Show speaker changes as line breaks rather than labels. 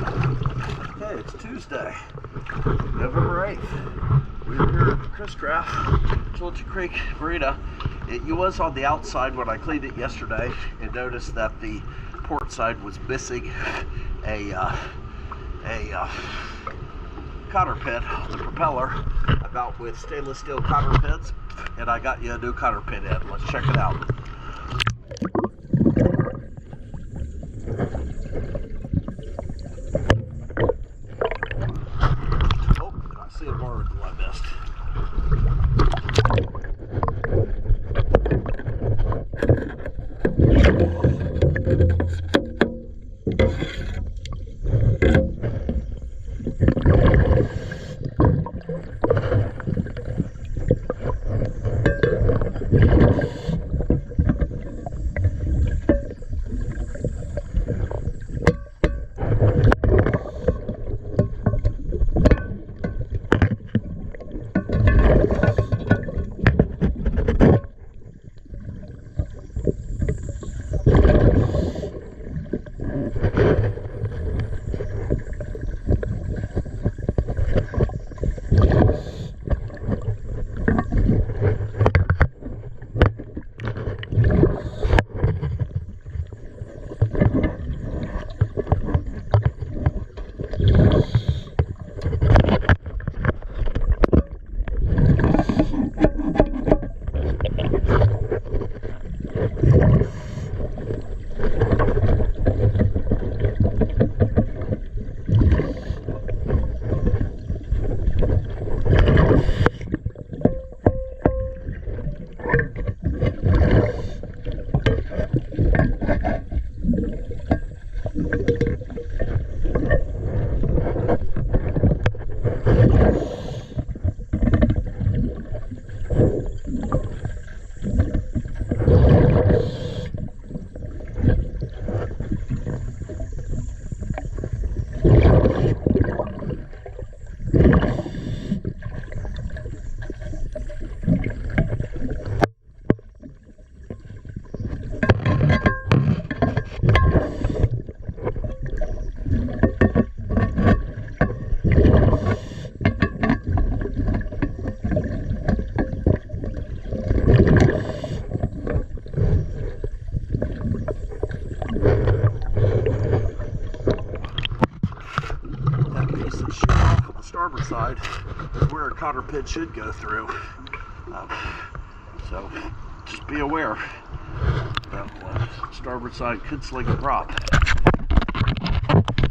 Okay, it's Tuesday, November 8th. We are here at Chris Craft, Julington Creek Marina. It was on the outside when I cleaned it yesterday and noticed that the port side was missing a cotter pin on the propeller. I'm out with stainless steel cotter pins, and I got you a new cotter pin in. Let's check it out. Oh, I see a barnacle I missed. Starboard side is where a cotter pin should go through. So just be aware that starboard side could sling a prop.